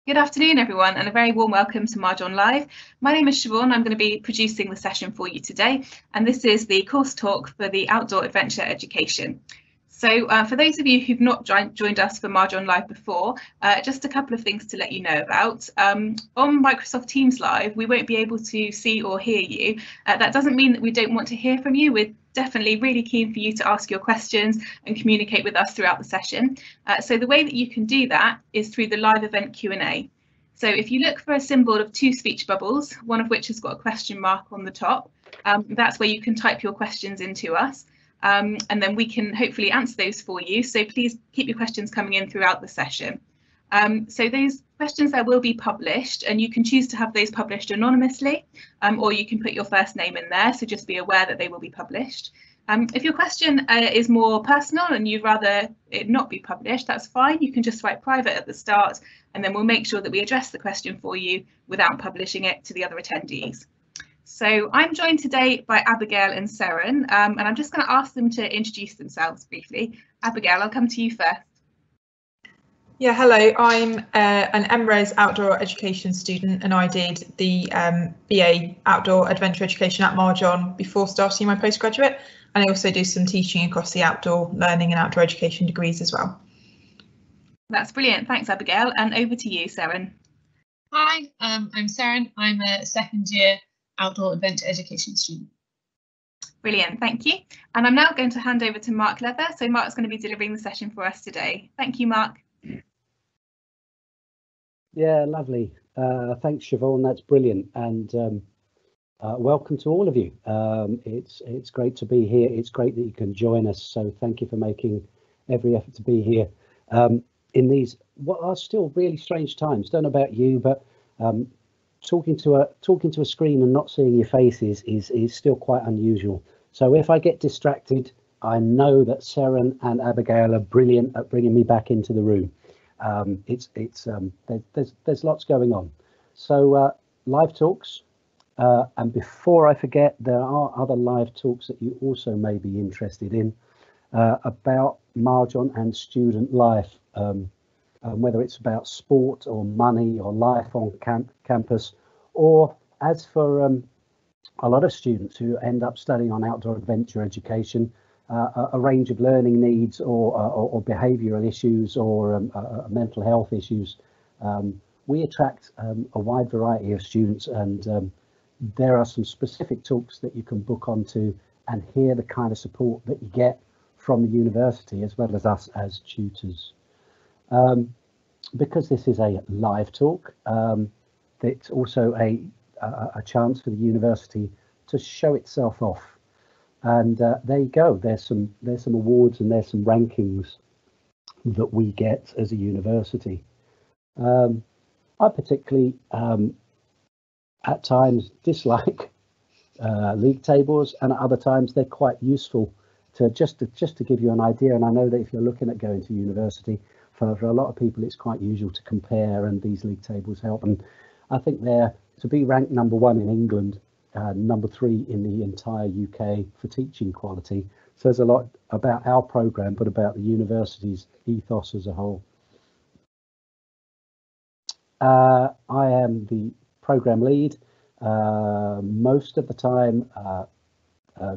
Good afternoon, everyone, and a very warm welcome to Marjon Live. My name is Siobhan. I'm going to be producing the session for you today, and this is the course talk for the outdoor adventure education. So for those of you who've not joined us for Marjon Live before, just a couple of things to let you know about. On Microsoft Teams Live, we won't be able to see or hear you. That doesn't mean that we don't want to hear from you. We're definitely really keen for you to ask your questions and communicate with us throughout the session. So the way that you can do that is through the live event Q&A. So if you look for a symbol of two speech bubbles, one of which has got a question mark on the top, that's where you can type your questions into us. And then we can hopefully answer those for you. So please keep your questions coming in throughout the session. So those questions there will be published, and you can choose to have those published anonymously, or you can put your first name in there. So just be aware that they will be published. If your question is more personal and you'd rather it not be published, that's fine. You can just write private at the start, and then we'll make sure that we address the question for you without publishing it to the other attendees. So I'm joined today by Abigail and Seren, and I'm just going to ask them to introduce themselves briefly. Abigail, I'll come to you first. Yeah, hello, I'm an MRes outdoor education student, and I did the BA outdoor adventure education at Marjon before starting my postgraduate, and I also do some teaching across the outdoor learning and outdoor education degrees as well. That's brilliant, thanks Abigail, and over to you, Seren. Hi, I'm Seren. I'm a second year outdoor adventure education student. Brilliant, thank you. And I'm now going to hand over to Mark Leather. So Mark's going to be delivering the session for us today. Thank you, Mark. Yeah, lovely. Thanks, Siobhan. That's brilliant. And welcome to all of you. It's great to be here. It's great that you can join us. So thank you for making every effort to be here in these what are still really strange times. Don't know about you, but talking to a screen and not seeing your faces is still quite unusual. So if I get distracted, I know that Seren and Abigail are brilliant at bringing me back into the room. There's lots going on. So live talks, and before I forget, there are other live talks that you also may be interested in about Marjon and student life. Whether it's about sport or money or life on campus, or as for a lot of students who end up studying on outdoor adventure education, a range of learning needs or behavioural issues or mental health issues. We attract a wide variety of students, and there are some specific talks that you can book onto and hear the kind of support that you get from the university as well as us as tutors. Because this is a live talk, it's also a chance for the university to show itself off. And there you go. There's some awards and there's some rankings that we get as a university. I particularly at times dislike league tables, and at other times they're quite useful to just to give you an idea. And I know that if you're looking at going to university, for a lot of people, it's quite usual to compare, and these league tables help. And I think they're to be ranked #1 in England, #3 in the entire UK for teaching quality. Says a lot about our programme, but about the university's ethos as a whole. I am the programme lead. Most of the time,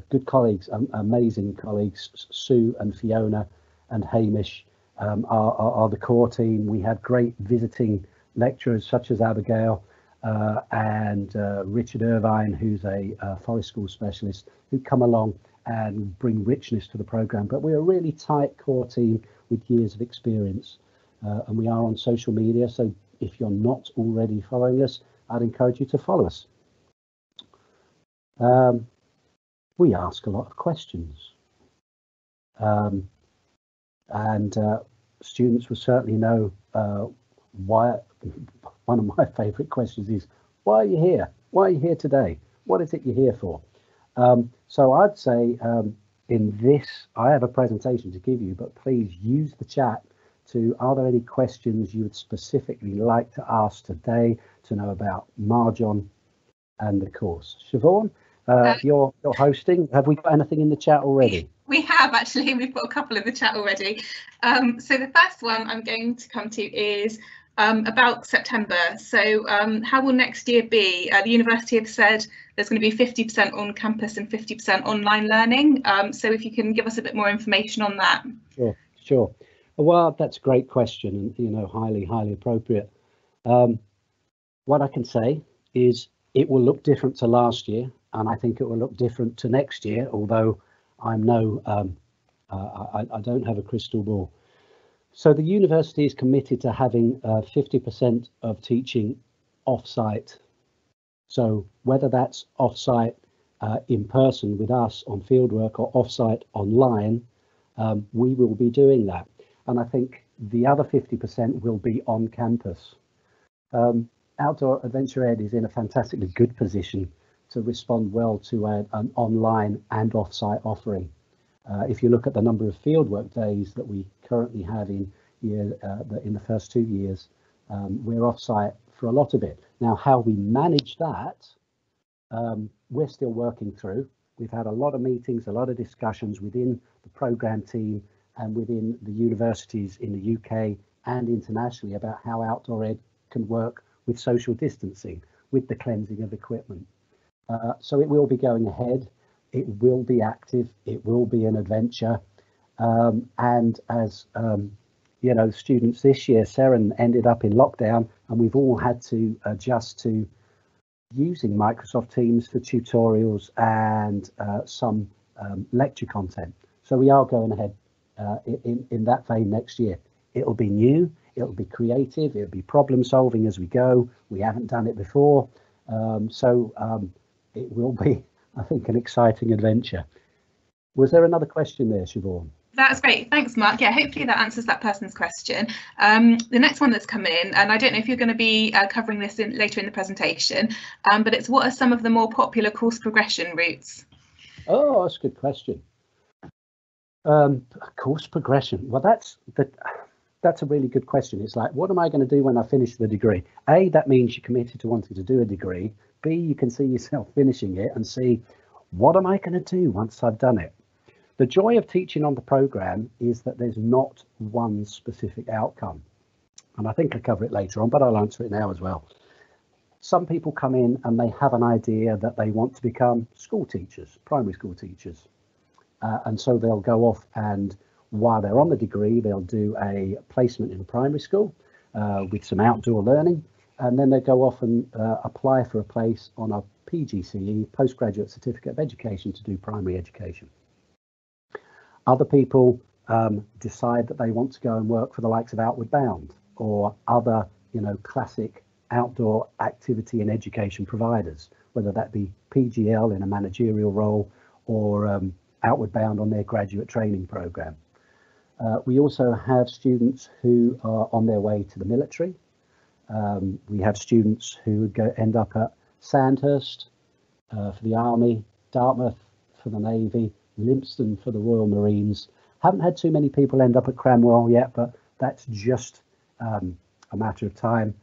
good colleagues, amazing colleagues, Sue and Fiona and Hamish are the core team. We have great visiting lecturers such as Abigail and Richard Irvine, who's a forest school specialist, who come along and bring richness to the programme. But we're a really tight core team with years of experience, and we are on social media. So if you're not already following us, I'd encourage you to follow us. We ask a lot of questions, and students will certainly know why. One of my favourite questions is, why are you here? Why are you here today? What is it you're here for? So I'd say in this, I have a presentation to give you, but please use the chat to, are there any questions you would specifically like to ask today to know about Marjon and the course? Siobhan, you're hosting. Have we got anything in the chat already? We have actually. We've got a couple in the chat already. So the first one I'm going to come to is, about September. So how will next year be? The university have said there's going to be 50% on campus and 50% online learning. So if you can give us a bit more information on that. Sure. Well, that's a great question, and you know, highly appropriate. What I can say is it will look different to last year, and I think it will look different to next year, although I'm I don't have a crystal ball. So the university is committed to having 50% of teaching off-site. So whether that's off-site in person with us on fieldwork or off-site online, we will be doing that. And I think the other 50% will be on campus. Outdoor Adventure Ed is in a fantastically good position to respond well to an online and off-site offering. If you look at the number of fieldwork days that we currently have in the first 2 years, we're off-site for a lot of it. Now, how we manage that, we're still working through. We've had a lot of meetings, a lot of discussions within the programme team and within the universities in the UK and internationally about how outdoor ed can work with social distancing, with the cleansing of equipment. So it will be going ahead. It will be active. It will be an adventure. And as you know, students this year, Seren ended up in lockdown, and we've all had to adjust to using Microsoft Teams for tutorials and some lecture content. So we are going ahead in that vein next year. It'll be new, it'll be creative, it'll be problem solving as we go. We haven't done it before. It will be, I think, an exciting adventure. Was there another question there, Siobhan? That's great. Thanks, Mark. Yeah, hopefully that answers that person's question. The next one that's come in, and I don't know if you're going to be covering this later in the presentation, but it's what are some of the more popular course progression routes? Oh, that's a good question. Course progression. Well, that's a really good question. It's like, what am I going to do when I finish the degree? A, that means you're committed to wanting to do a degree. B, you can see yourself finishing it, and C, what am I going to do once I've done it? The joy of teaching on the programme is that there's not one specific outcome. And I think I'll cover it later on, but I'll answer it now as well. Some people come in and they have an idea that they want to become school teachers, primary school teachers. And so they'll go off, and while they're on the degree, they'll do a placement in a primary school with some outdoor learning. And then they go off and apply for a place on a PGCE, Postgraduate Certificate of Education, to do primary education. Other people decide that they want to go and work for the likes of Outward Bound or other, you know, classic outdoor activity and education providers, whether that be PGL in a managerial role or Outward Bound on their graduate training programme. We also have students who are on their way to the military. We have students who end up at Sandhurst for the Army, Dartmouth for the Navy, Lympstone for the Royal Marines. Haven't had too many people end up at Cranwell yet, but that's just a matter of time.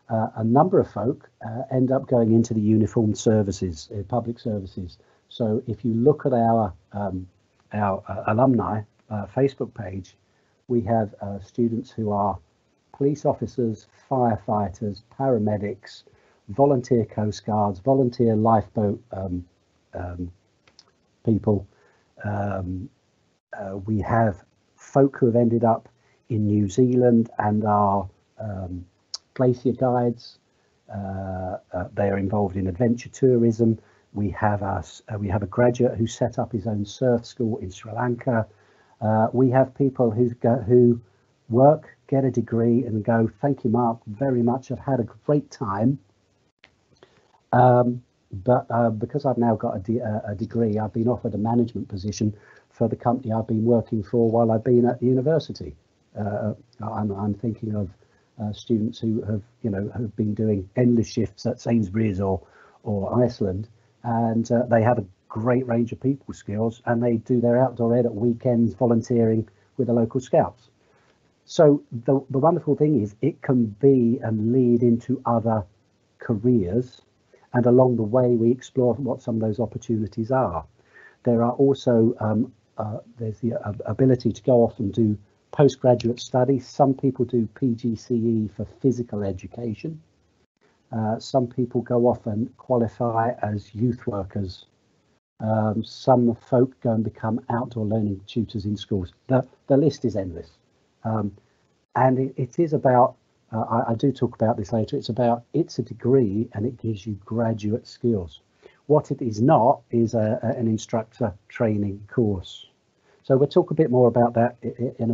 A number of folk end up going into the uniformed services, public services. So if you look at our alumni Facebook page, we have students who are police officers, firefighters, paramedics, volunteer Coast Guards, volunteer lifeboat people. We have folk who have ended up in New Zealand and are glacier guides. They are involved in adventure tourism. We have a graduate who set up his own surf school in Sri Lanka. We have people who work, get a degree and go, thank you, Mark, very much. I've had a great time. But because I've now got a degree, I've been offered a management position for the company I've been working for while I've been at university. I'm thinking of students who have been doing endless shifts at Sainsbury's or Iceland, and they have a great range of people skills, and they do their outdoor ed at weekends, volunteering with the local scouts. So the wonderful thing is it can be and lead into other careers. And along the way, we explore what some of those opportunities are. There are also, there's the ability to go off and do postgraduate studies. Some people do PGCE for physical education. Some people go off and qualify as youth workers. Some folk go and become outdoor learning tutors in schools. The list is endless. And it is about, I do talk about this later, it's a degree and it gives you graduate skills. What it is not is an instructor training course. So we'll talk a bit more about that in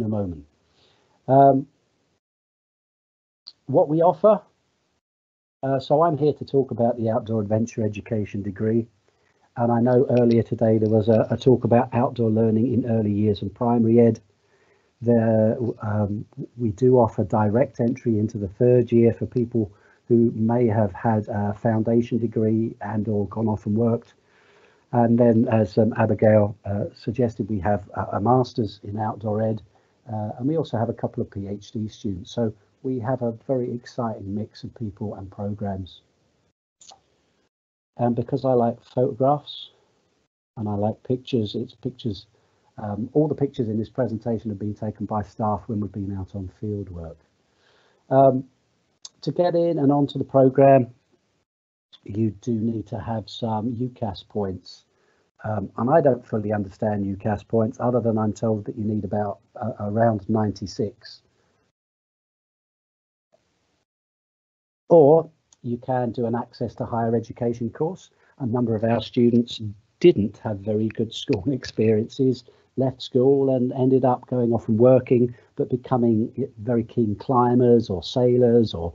a moment. What we offer, so I'm here to talk about the outdoor adventure education degree. And I know earlier today there was a talk about outdoor learning in early years and primary ed. We do offer direct entry into the third year for people who may have had a foundation degree and or gone off and worked. And then, as Abigail suggested, we have a master's in outdoor ed, and we also have a couple of PhD students. So we have a very exciting mix of people and programs. And because I like photographs and I like pictures, it's pictures. All the pictures in this presentation have been taken by staff when we've been out on field work. To get in and onto the program, you do need to have some UCAS points. And I don't fully understand UCAS points, other than I'm told that you need about around 96. Or you can do an access to higher education course. A number of our students didn't have very good school experiences, left school and ended up going off and working, but becoming very keen climbers or sailors or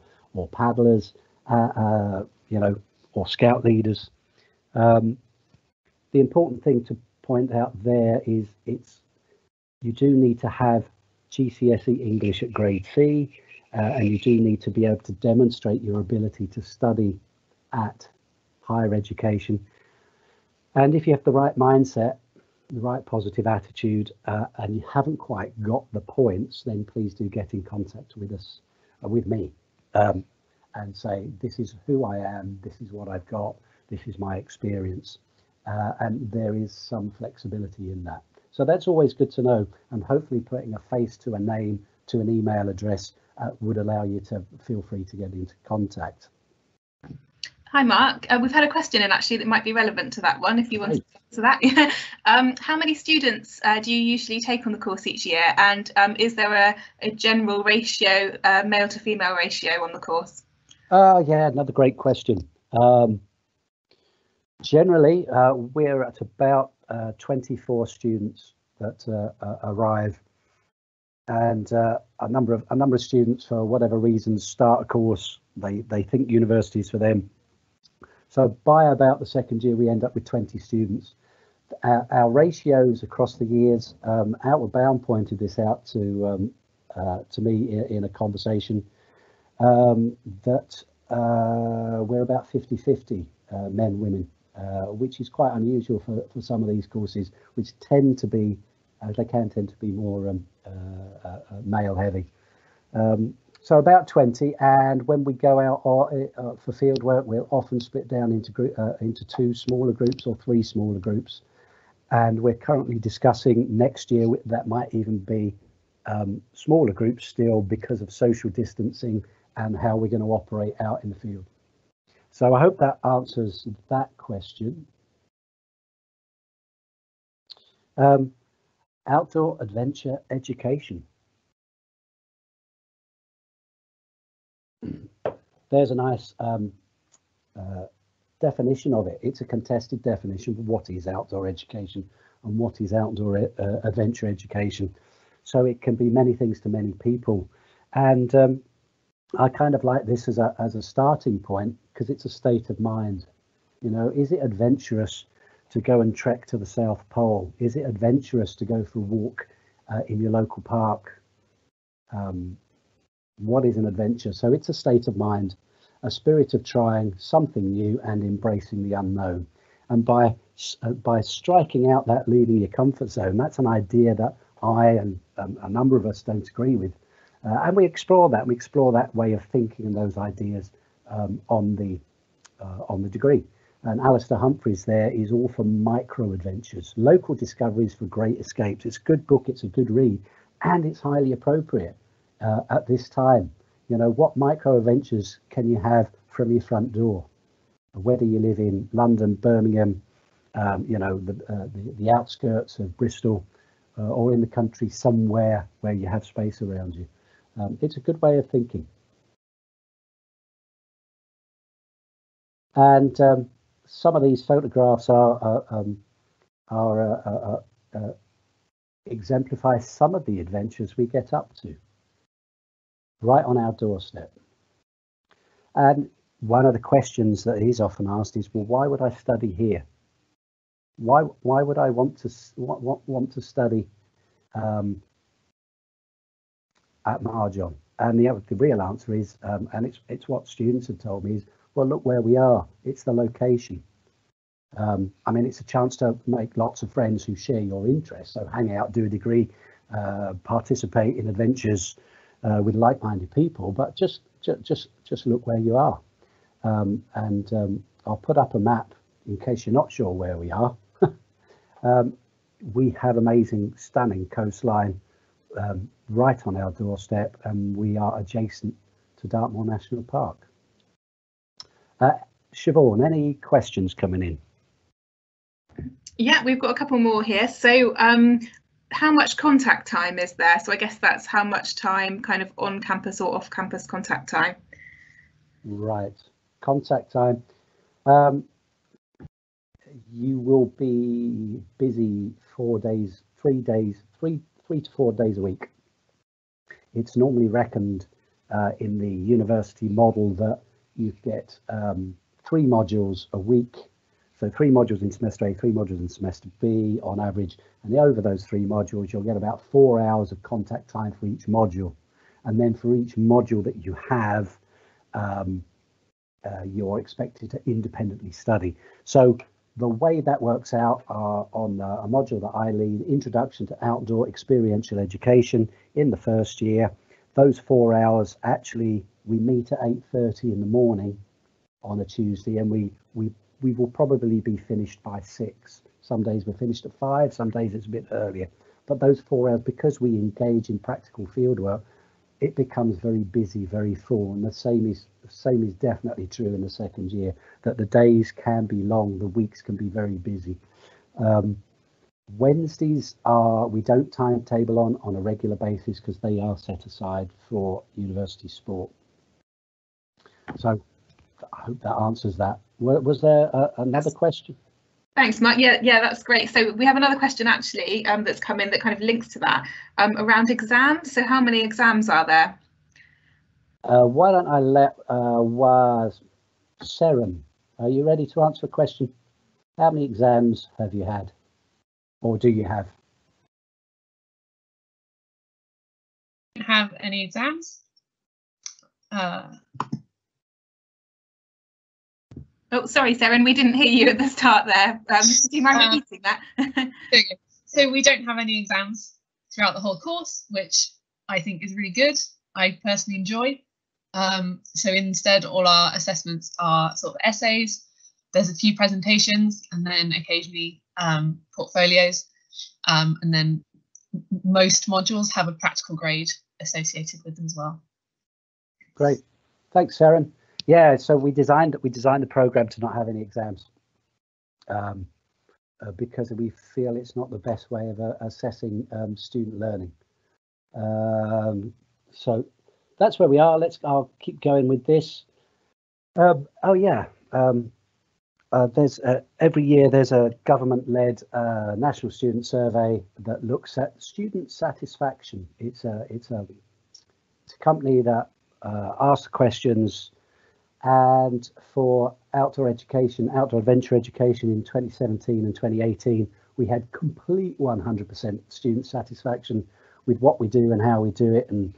paddlers, you know, or scout leaders. The important thing to point out there is you do need to have GCSE English at grade C, and you do need to be able to demonstrate your ability to study at higher education. And if you have the right mindset, the right positive attitude, and you haven't quite got the points, then please do get in contact with us, with me, and say, this is who I am, this is what I've got, this is my experience. And there is some flexibility in that. So that's always good to know, and hopefully putting a face to a name, to an email address would allow you to feel free to get into contact. Hi Mark, we've had a question in actually that might be relevant to that one if you want to answer that. How many students do you usually take on the course each year, and is there a general ratio, male to female ratio on the course? Yeah, another great question. Generally, we're at about 24 students that arrive, and a number of students, for whatever reasons, start a course. They think university is for them. So by about the second year, we end up with 20 students. Our ratios across the years, Outward Bound pointed this out to me in a conversation, that we're about 50-50 men, women, which is quite unusual for some of these courses, which tend to be, they can tend to be more male heavy. So about 20, and when we go out for field work, we'll often split down into 2 smaller groups or 3 smaller groups. And we're currently discussing next year that might even be smaller groups still, because of social distancing and how we're going to operate out in the field. So I hope that answers that question. Outdoor adventure education. There's a nice definition of it. It's a contested definition of what is outdoor education and what is outdoor adventure education. So it can be many things to many people. And I kind of like this as a starting point, because it's a state of mind. You know, is it adventurous to go and trek to the South Pole? Is it adventurous to go for a walk in your local park? What is an adventure? So it's a state of mind, a spirit of trying something new and embracing the unknown. And by striking out that leaving your comfort zone, that's an idea that I and a number of us don't agree with. And we explore that way of thinking and those ideas on the degree. And Alistair Humphreys there is all for micro adventures, local discoveries for great escapes. It's a good book, it's a good read, and it's highly appropriate at this time. You know, what micro adventures can you have from your front door? Whether you live in London, Birmingham, you know, the outskirts of Bristol, or in the country somewhere where you have space around you. It's a good way of thinking. And some of these photographs exemplify some of the adventures we get up to right on our doorstep. And one of the questions that is often asked is, well, why would I study here? Why would I want to study at Marjon? And the real answer is, and it's what students have told me, is, well, look where we are. It's the location. I mean, it's a chance to make lots of friends who share your interests. So hang out, do a degree, participate in adventures with like-minded people. But just look where you are. I'll put up a map in case you're not sure where we are. We have amazing, stunning coastline right on our doorstep, and we are adjacent to Dartmoor National Park. Siobhan, any questions coming in? Yeah, we've got a couple more here. So how much contact time is there? So I guess that's how much time kind of on campus or off campus contact time. Right, contact time. You will be busy 3 to 4 days a week. It's normally reckoned in the university model that you get 3 modules a week. So 3 modules in semester A, 3 modules in semester B on average. And over those 3 modules, you'll get about 4 hours of contact time for each module. And then for each module that you have, you're expected to independently study. So the way that works out are on a module that I lead, Introduction to Outdoor Experiential Education, in the first year. Those 4 hours, actually, we meet at 8:30 in the morning on a Tuesday, and we will probably be finished by 6. Some days we're finished at 5, some days it's a bit earlier. But those 4 hours, because we engage in practical fieldwork, it becomes very busy, very full. And the same is definitely true in the second year, that the days can be long, the weeks can be very busy. Wednesdays we don't timetable on a regular basis because they are set aside for university sport. So I hope that answers that. Was there another question? Thanks, Mark. Yeah, that's great. So we have another question actually that's come in that kind of links to that around exams. So how many exams are there? Why don't I let Seren, are you ready to answer the question? How many exams have you had, or do you have? I don't have any exams. Oh, sorry, Seren, we didn't hear you at the start there. Do you mind repeating that? So we don't have any exams throughout the whole course, which I think is really good. I personally enjoy. So instead, all our assessments are sort of essays. There's a few presentations, and then occasionally portfolios. And then most modules have a practical grade associated with them as well. Great, thanks, Seren. Yeah, so we designed the program to not have any exams because we feel it's not the best way of assessing student learning. So that's where we are. I'll keep going with this. There's every year there's a government-led national student survey that looks at student satisfaction. It's a company that asks questions. And for outdoor adventure education in 2017 and 2018, we had complete 100% student satisfaction with what we do and how we do it, and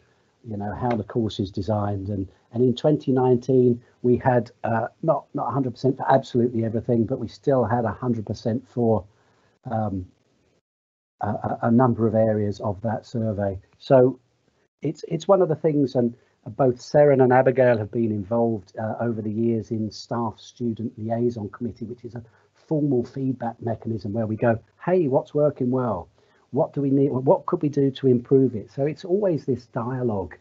how the course is designed. And in 2019, we had not 100% for absolutely everything, but we still had 100% for a number of areas of that survey. So it's one of the things, and both Seren and Abigail have been involved over the years in Staff Student Liaison Committee, which is a formal feedback mechanism where we go, hey, what's working well? what do we need? What could we do to improve it? So it's always this dialogue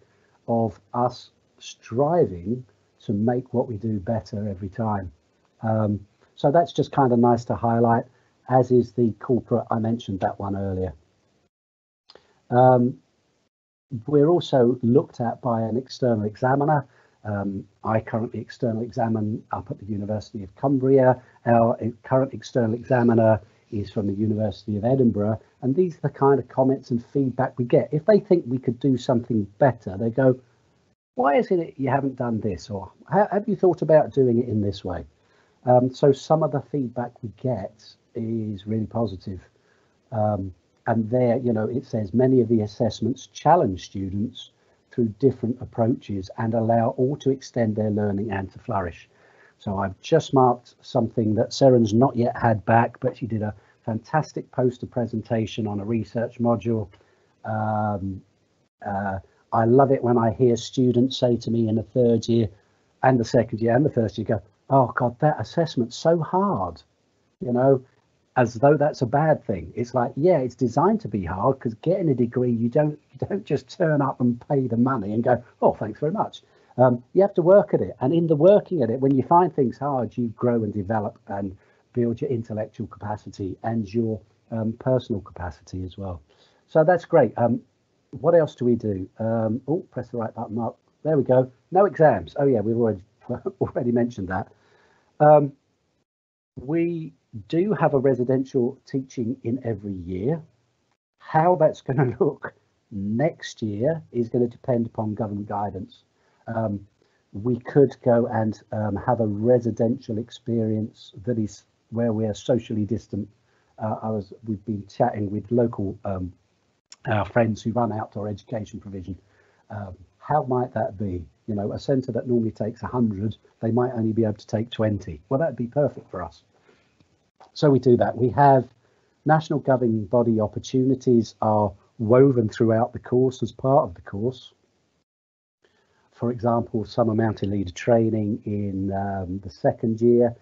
of us striving to make what we do better every time. So that's just kind of nice to highlight, as is the corporate. I mentioned that one earlier. We're also looked at by an external examiner. I currently external examine up at the University of Cumbria. Our current external examiner is from the University of Edinburgh, and these are the kind of comments and feedback we get. If they think we could do something better, they go, why is it you haven't done this, or have you thought about doing it in this way? So some of the feedback we get is really positive. And there, you know, it says many of the assessments challenge students through different approaches and allow all to extend their learning and to flourish. So I've just marked something that Seren's not yet had back, but she did a fantastic poster presentation on a research module. I love it when I hear students say to me in the third year and the second year and the first year, go, oh God, that assessment's so hard, you know, as though that's a bad thing. It's like, yeah, it's designed to be hard, because getting a degree, you don't just turn up and pay the money and go, oh, thanks very much. You have to work at it. And in the working at it, when you find things hard, you grow and develop and build your intellectual capacity and your personal capacity as well. So that's great. What else do we do? Oh, press the right button up. There we go. No exams. Oh yeah, we've already mentioned that. We do have a residential teaching in every year. How that's going to look next year is going to depend upon government guidance. We could go and have a residential experience that is where we are socially distant. We've been chatting with local our friends who run outdoor education provision. How might that be? You know, a centre that normally takes 100, they might only be able to take 20. Well, that'd be perfect for us. So we do that. We have national governing body opportunities are woven throughout the course as part of the course. For example, summer mountain leader training in the second year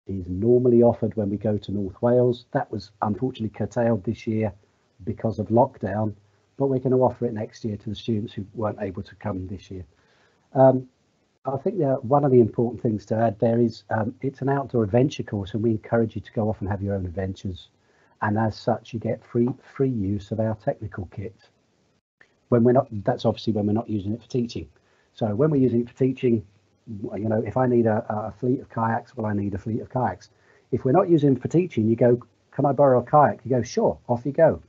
is normally offered when we go to North Wales. That was unfortunately curtailed this year because of lockdown, but we're going to offer it next year to the students who weren't able to come this year. I think that one of the important things to add there is it's an outdoor adventure course, and we encourage you to go off and have your own adventures. And as such, you get free use of our technical kit. When we're not, that's obviously when we're not using it for teaching. So when we're using it for teaching, you know, if I need a fleet of kayaks, well, I need a fleet of kayaks. If we're not using it for teaching, you go, can I borrow a kayak? You go, sure, off you go.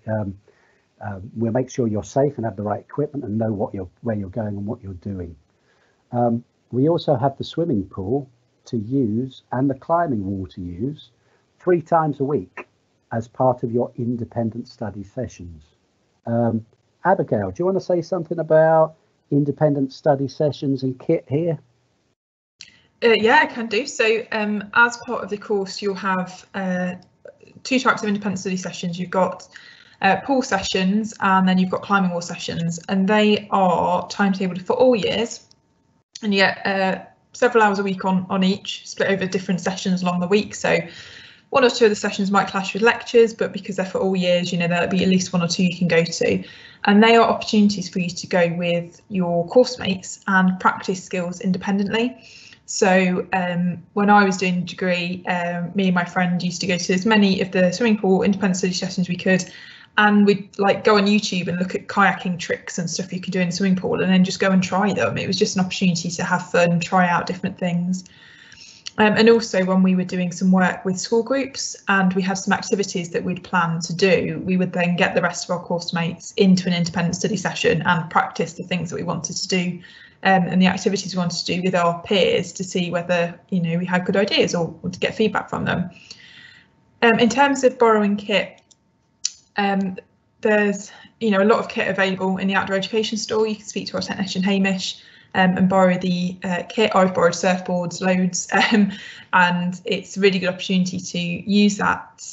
We'll make sure you're safe and have the right equipment and know where you're going and what you're doing. We also have the swimming pool to use and the climbing wall to use 3 times a week as part of your independent study sessions. Abigail, do you want to say something about independent study sessions and kit here? Yeah, I can do. So as part of the course, you'll have 2 types of independent study sessions. You've got pool sessions, and then you've got climbing wall sessions, and they are timetabled for all years. And you get several hours a week on each, split over different sessions along the week. So 1 or 2 of the sessions might clash with lectures, but because they're for all years, you know, there'll be at least 1 or 2 you can go to. And they are opportunities for you to go with your course mates and practice skills independently. So when I was doing a degree, me and my friend used to go to as many of the swimming pool independent study sessions we could. And we'd like go on YouTube and look at kayaking tricks and stuff you could do in a swimming pool, and then just go and try them. It was just an opportunity to have fun, try out different things. And also when we were doing some work with school groups and we had some activities that we'd planned to do, we would then get the rest of our course mates into an independent study session and practice the things that we wanted to do and the activities we wanted to do with our peers to see whether, you know, we had good ideas or to get feedback from them. In terms of borrowing kit, there's, you know, a lot of kit available in the outdoor education store. You can speak to our technician Hamish and borrow the kit. I've borrowed surfboards loads, and it's a really good opportunity to use that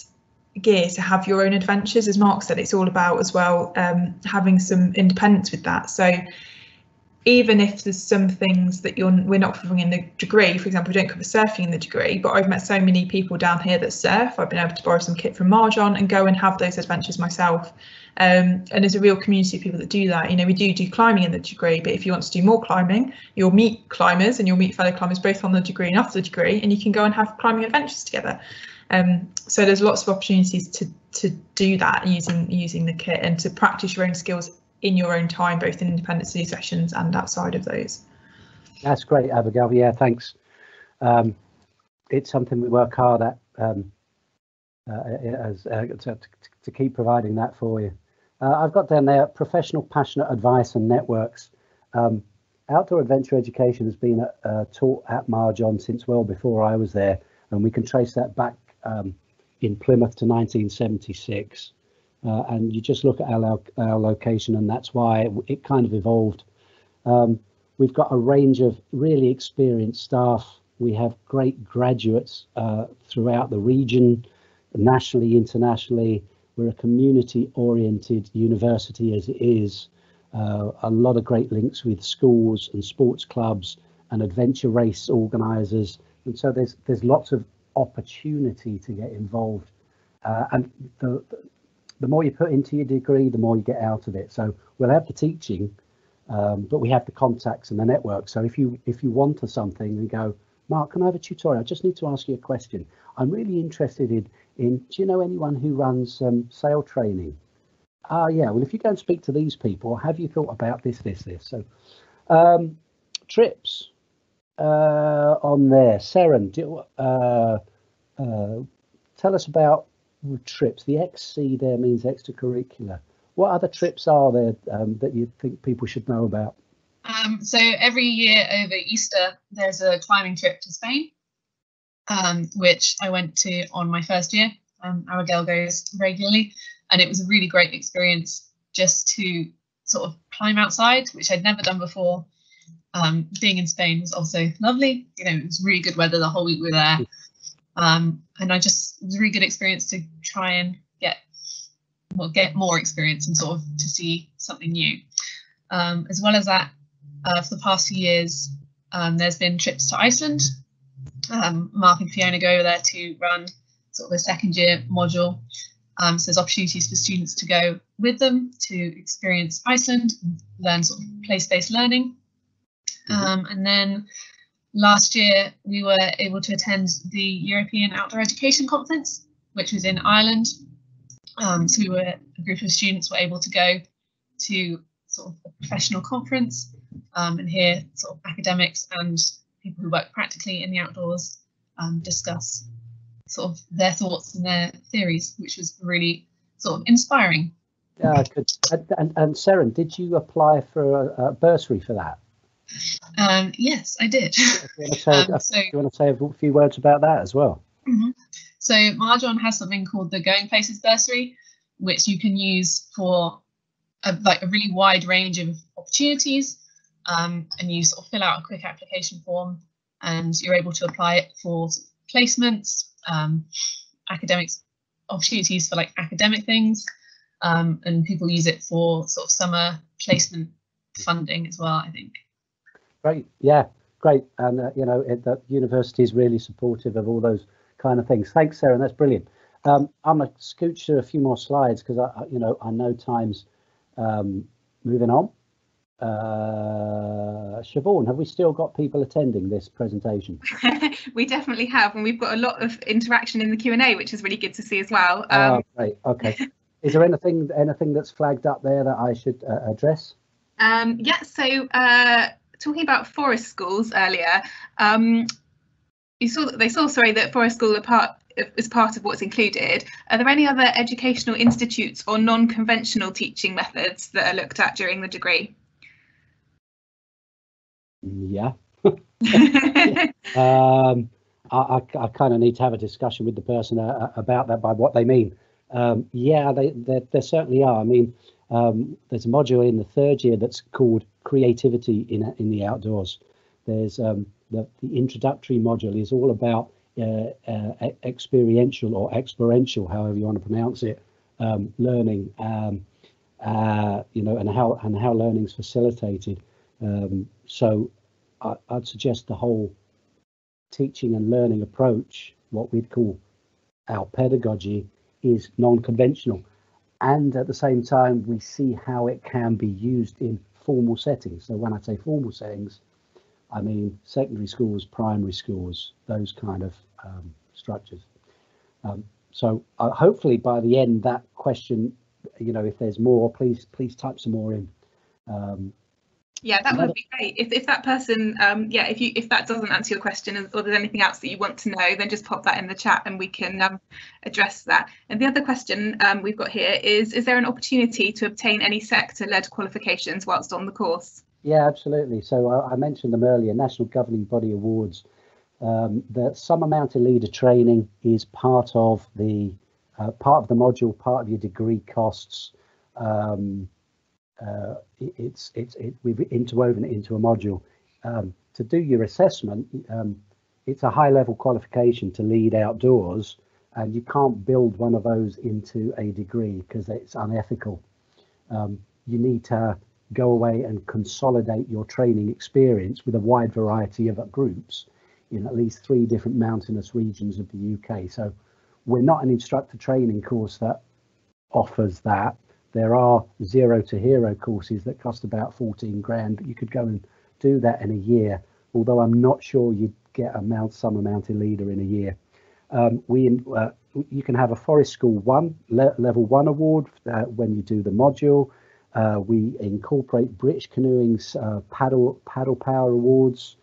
gear to have your own adventures. As Mark said, it's all about as well having some independence with that. So even if there's some things that we're not covering in the degree, for example, we don't cover surfing in the degree, but I've met so many people down here that surf. I've been able to borrow some kit from Marjon and go and have those adventures myself. And there's a real community of people that do that. You know, we do climbing in the degree, but if you want to do more climbing, you'll meet climbers and you'll meet fellow climbers both on the degree and after the degree, and you can go and have climbing adventures together. So there's lots of opportunities to do that using the kit and to practice your own skills in your own time, both in independent study sessions and outside of those. That's great, Abigail. Yeah, thanks. It's something we work hard at to keep providing that for you. I've got down there professional, passionate advice and networks. Outdoor adventure education has been taught at Marjon since well before I was there, and we can trace that back in Plymouth to 1976. And you just look at our location, and that's why it kind of evolved. We've got a range of really experienced staff. We have great graduates throughout the region, nationally, internationally. We're a community-oriented university as it is. A lot of great links with schools and sports clubs and adventure race organisers, and so there's lots of opportunity to get involved. And the more you put into your degree, the more you get out of it. So we'll have the teaching, but we have the contacts and the network. So if you want something and go, Mark, can I have a tutorial? I just need to ask you a question. I'm really interested in do you know anyone who runs sail training? Yeah, well, if you go and speak to these people, have you thought about this? So trips on there. Seren, tell us about trips. The XC there means extracurricular. What other trips are there that you think people should know about? So every year over Easter, there's a climbing trip to Spain, which I went to on my first year. Abigail goes regularly, and it was a really great experience just to sort of climb outside, which I'd never done before. Being in Spain was also lovely. You know, it was really good weather the whole week we were there. And it was a really good experience to try and get more experience and sort of to see something new. As well as that, for the past few years, there's been trips to Iceland. Mark and Fiona go over there to run sort of a second year module. So there's opportunities for students to go with them to experience Iceland and learn sort of place-based learning. And then last year we were able to attend the European Outdoor Education Conference, which was in Ireland. So we were a group of students were able to go to sort of a professional conference and hear sort of academics and people who work practically in the outdoors discuss sort of their thoughts and their theories, which was really sort of inspiring. Yeah, good. And Seren, did you apply for a bursary for that? Yes, I did. Do you want to say a few words about that as well? Mm-hmm. So Marjon has something called the Going Places Bursary, which you can use for a really wide range of opportunities, and you sort of fill out a quick application form, and you're able to apply it for placements, academics, opportunities for like academic things, and people use it for sort of summer placement funding as well, I think. Great, yeah, great. And you know, the university is really supportive of all those kind of things. Thanks, Sarah, that's brilliant. I'm gonna scooch through a few more slides because I know time's moving on. Siobhan, have we still got people attending this presentation? We definitely have, and we've got a lot of interaction in the Q&A, which is really good to see as well. Great, okay. Is there anything that's flagged up there that I should address? Yeah, so talking about forest schools earlier, they saw that forest school is part of what's included. Are there any other educational institutes or non-conventional teaching methods that are looked at during the degree? Yeah. I kind of need to have a discussion with the person about that, by what they mean. Yeah, there certainly are. I mean, there's a module in the third year that's called creativity in the outdoors. There's the introductory module is all about experiential or experiential, however you want to pronounce it, learning, and how learning's facilitated. So I'd suggest the whole teaching and learning approach, what we'd call our pedagogy, is non-conventional. And at the same time, we see how it can be used in formal settings. So when I say formal settings, I mean secondary schools, primary schools, those kind of structures. So hopefully by the end, that question, you know, if there's more, please type some more in. Yeah, that would be great. If that person, yeah, if that doesn't answer your question, or there's anything else that you want to know, then just pop that in the chat and we can address that. And the other question we've got here is there an opportunity to obtain any sector-led qualifications whilst on the course? Yeah, absolutely. So I mentioned them earlier, National Governing Body Awards. The Summer Mountain Leader training is part of the module, part of your degree costs. We've interwoven it into a module. To do your assessment, it's a high level qualification to lead outdoors, and you can't build one of those into a degree because it's unethical. You need to go away and consolidate your training experience with a wide variety of groups in at least 3 different mountainous regions of the UK. So we're not an instructor training course that offers that. There are 0 to hero courses that cost about 14 grand, but you could go and do that in a year, although I'm not sure you'd get a Summer Mountain Leader in a year. You can have a Forest School 1, level 1 award when you do the module. We incorporate British Canoeing's paddle power awards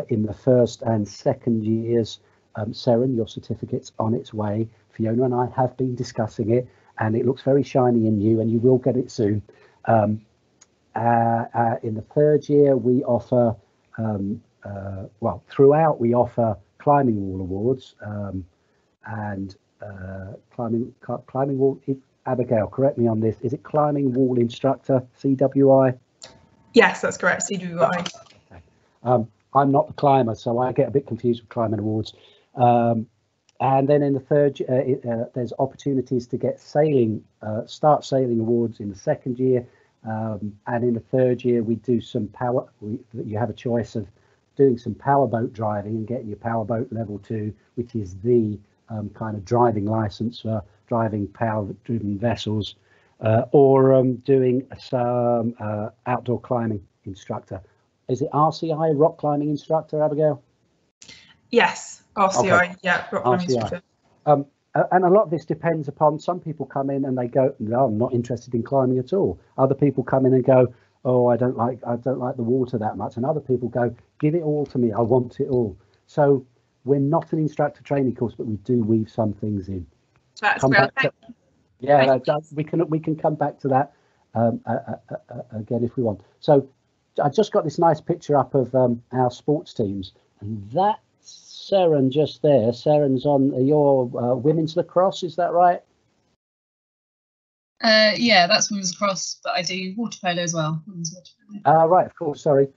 in the 1st and 2nd years. Seren, your certificate's on its way. Fiona and I have been discussing it, and it looks very shiny and new, and you will get it soon. In the 3rd year, we offer, throughout we offer climbing wall awards, and climbing wall. Abigail, correct me on this. Is it climbing wall instructor, CWI? Yes, that's correct, CWI. Okay. I'm not the climber, so I get a bit confused with climbing awards. And then in the 3rd, there's opportunities to get sailing, start sailing awards in the 2nd year. And in the 3rd year, we do some power. You have a choice of doing some powerboat driving and getting your powerboat level 2, which is the kind of driving license for driving power-driven vessels, or doing some outdoor climbing instructor. Is it RCI, rock climbing instructor, Abigail? Yes, RCI, okay. Yeah, rock climbing RCI. instructor. And a lot of this depends upon, some people come in and they go, no, I'm not interested in climbing at all. Other people come in and go, oh, I don't like the water that much. And other people go, give it all to me, I want it all. So we're not an instructor training course, but we do weave some things in. That's great. Yeah, we can come back to that again if we want. So I just got this nice picture up of our sports teams, and that's Seren just there. Seren's on your women's lacrosse, is that right? Yeah, that's women's lacrosse, but I do water polo as well. Right, of course, sorry.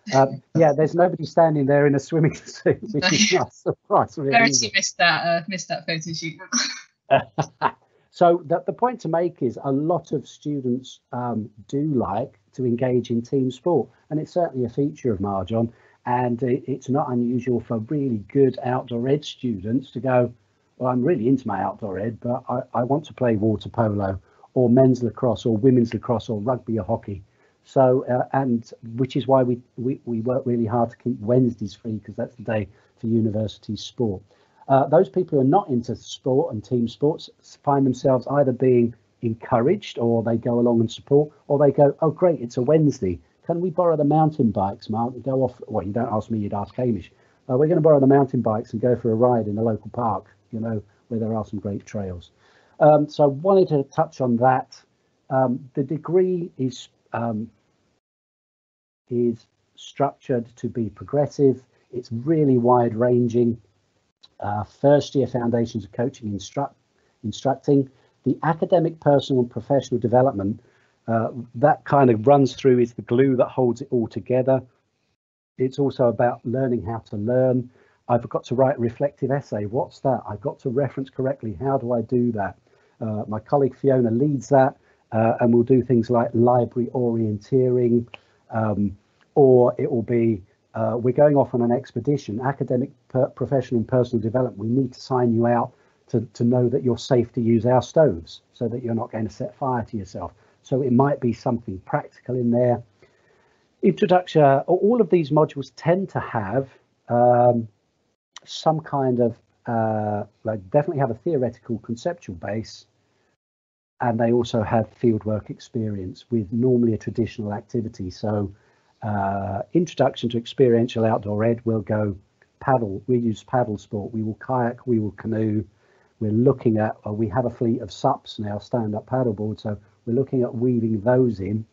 Yeah, there's nobody standing there in a swimming suit, which is not a surprise. Really, Verity missed that photo shoot. So the point to make is a lot of students do like to engage in team sport, and it's certainly a feature of Marjon, and it's not unusual for really good outdoor ed students to go, well, I'm really into my outdoor ed, but I want to play water polo or men's lacrosse or women's lacrosse or rugby or hockey. So and which is why we work really hard to keep Wednesdays free, because that's the day for university sport. Those people who are not into sport and team sports find themselves either being encouraged, or they go along and support, or they go, oh great, it's a Wednesday, can we borrow the mountain bikes, Mark, and go off? Well, you don't ask me, you'd ask Hamish. We're going to borrow the mountain bikes and go for a ride in a local park, you know, where there are some great trails. So I wanted to touch on that. The degree is structured to be progressive. It's really wide ranging. 1st year foundations of coaching, instructing. The academic, personal and professional development, that kind of runs through, is the glue that holds it all together. It's also about learning how to learn. I've got to write a reflective essay. What's that? I've got to reference correctly. How do I do that? My colleague Fiona leads that, and we'll do things like library orienteering, or it will be we're going off on an expedition, academic, professional and personal development. We need to sign you out to know that you're safe to use our stoves so that you're not going to set fire to yourself. So it might be something practical in there. Introduction, all of these modules tend to have some kind of, definitely have a theoretical conceptual base, and they also have fieldwork experience with normally a traditional activity. So introduction to experiential outdoor ed, we'll go paddle, we use paddle sport, we will kayak, we will canoe. We're looking at, we have a fleet of SUPs now, stand-up paddleboard, so we're looking at weaving those in.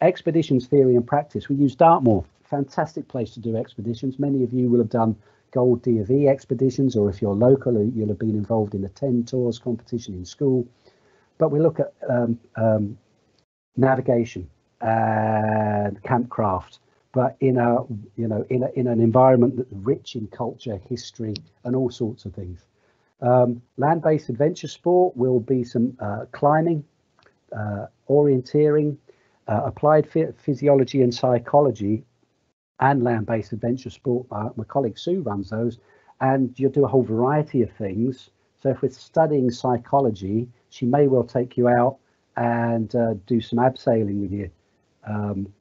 Expeditions, theory and practice. We use Dartmoor, fantastic place to do expeditions. Many of you will have done Gold D&V expeditions, or if you're local, you'll have been involved in the 10 tours competition in school. But we look at navigation and campcraft, but in an environment that's rich in culture, history, and all sorts of things. Land-based adventure sport will be some climbing, orienteering, applied physiology and psychology, and land-based adventure sport. My colleague Sue runs those, and you'll do a whole variety of things. So if we're studying psychology, she may well take you out and do some abseiling with you.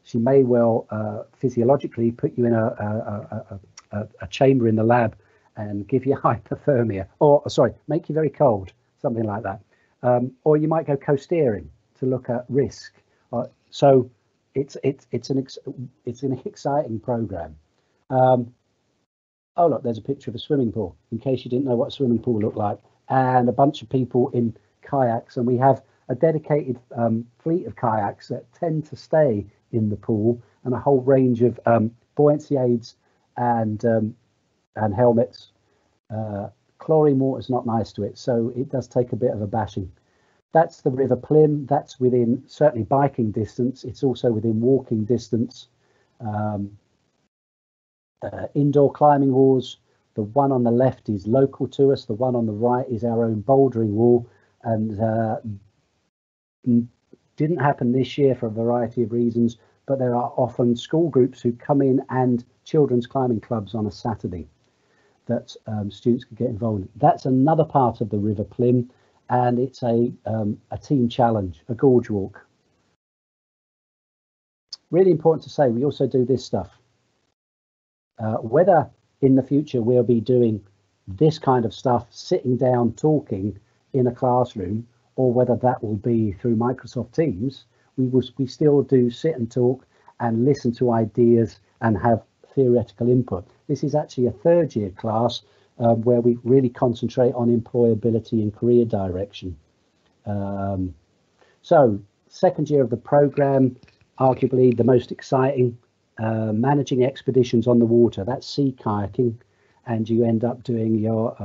She may well physiologically put you in a chamber in the lab and give you hypothermia, or sorry, make you very cold, something like that. Or you might go coasteering to look at risk. So it's an exciting program. Oh look, there's a picture of a swimming pool, in case you didn't know what a swimming pool looked like, and a bunch of people in kayaks, and we have a dedicated fleet of kayaks that tend to stay in the pool, and a whole range of buoyancy aids and helmets. Chlorine water is not nice to it, so it does take a bit of a bashing. That's the River Plym. That's within certainly biking distance. It's also within walking distance. Indoor climbing walls. The one on the left is local to us. The one on the right is our own bouldering wall, and didn't happen this year for a variety of reasons, but there are often school groups who come in and children's climbing clubs on a Saturday that students can get involved in. That's another part of the River Plym, and it's a team challenge, a gorge walk. Really important to say, we also do this stuff. Whether in the future we'll be doing this kind of stuff, sitting down talking in a classroom, or whether that will be through Microsoft Teams, we still do sit and talk and listen to ideas and have theoretical input. This is actually a third year class where we really concentrate on employability and career direction. So second year of the program, arguably the most exciting, managing expeditions on the water. That's sea kayaking, and you end up doing your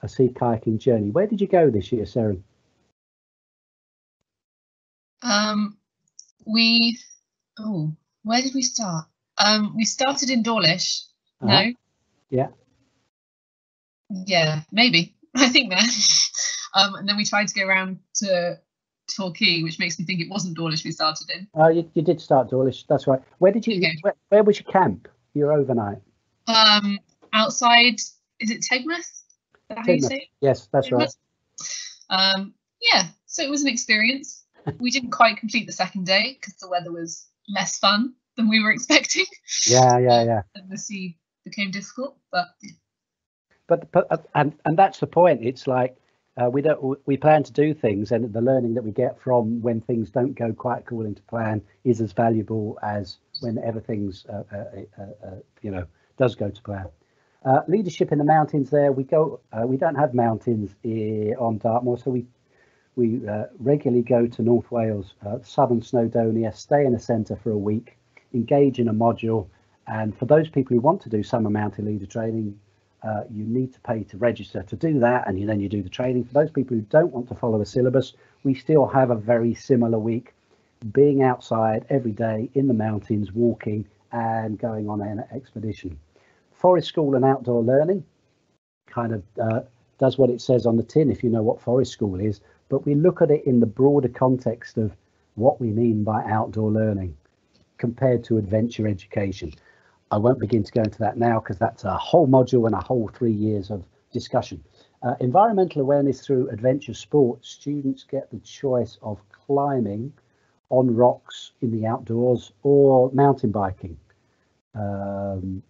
a sea kayaking journey. Where did you go this year, Sarah? Where did we start? We started in Dawlish. Uh-huh. No. Yeah. Yeah, maybe. I think that. And then we tried to go around to Torquay, which makes me think it wasn't Dawlish we started in. Oh, you did start Dawlish. That's right. Where did you? Okay. Where was your camp? Your overnight? Outside. Is it Tegmouth? Is that how you say it? Yes, that's Tegmouth? right. Yeah. So it was an experience. We didn't quite complete the second day because the weather was less fun than we were expecting. Yeah. And the sea became difficult, but. But that's the point. It's like we plan to do things, and the learning that we get from when things don't go quite according to plan is as valuable as whenever things does go to plan. Leadership in the mountains. There we go. We don't have mountains on Dartmoor, so we regularly go to North Wales, southern Snowdonia, stay in a centre for a week, engage in a module, and for those people who want to do summer mountain leader training, you need to pay to register to do that, and then you do the training. For those people who don't want to follow a syllabus, we still have a very similar week, being outside every day in the mountains, walking and going on an expedition. Forest school and outdoor learning kind of does what it says on the tin, if you know what forest school is, but we look at it in the broader context of what we mean by outdoor learning. compared to adventure education. I won't begin to go into that now because that's a whole module and a whole 3 years of discussion. Environmental awareness through adventure sports. Students get the choice of climbing on rocks in the outdoors or mountain biking. And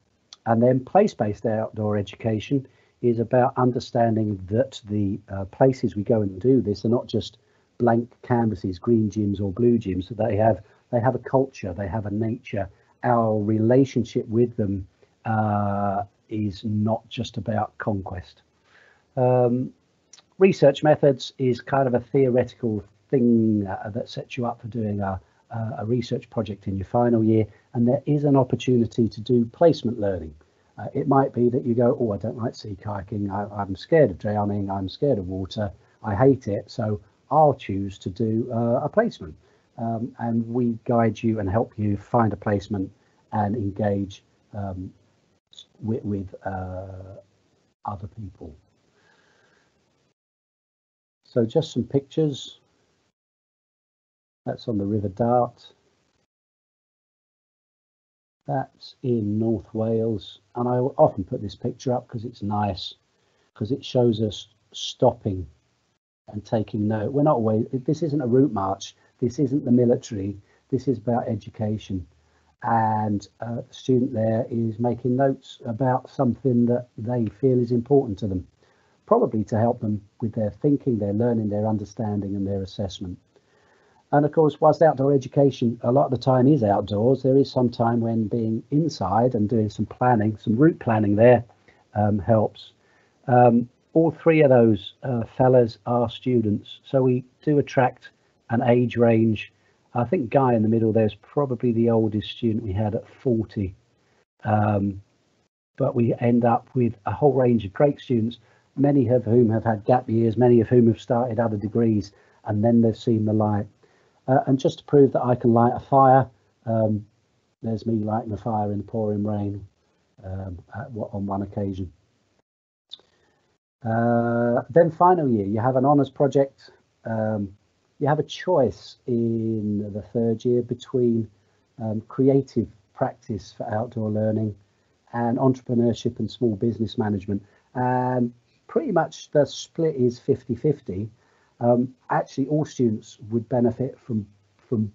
then place-based outdoor education is about understanding that the places we go and do this are not just blank canvases, green gyms or blue gyms. So they have a culture, they have a nature. Our relationship with them is not just about conquest. Research methods is kind of a theoretical thing that sets you up for doing a research project in your final year, and there is an opportunity to do placement learning. It might be that you go, oh, I don't like sea kayaking, I'm scared of drowning, I'm scared of water, I hate it, so I'll choose to do a placement. And we guide you and help you find a placement and engage with other people. So just some pictures. That's on the River Dart. That's in North Wales, and I will often put this picture up because it's nice, because it shows us stopping and taking note. We're not always, this isn't a route march, this isn't the military, this is about education, and the student there is making notes about something that they feel is important to them, probably to help them with their thinking, their learning, their understanding and their assessment. And of course, whilst outdoor education a lot of the time is outdoors, there is some time when being inside and doing some planning, some route planning there helps. All three of those fellas are students, so we do attract an age range. I think Guy in the middle there's probably the oldest student we had at 40, but we end up with a whole range of great students, many of whom have had gap years, many of whom have started other degrees, and then they've seen the light. And just to prove that I can light a fire, there's me lighting a fire in the pouring rain on one occasion. Then final year, you have an honours project. You have a choice in the third year between creative practice for outdoor learning and entrepreneurship and small business management. And pretty much the split is 50-50. Actually, all students would benefit from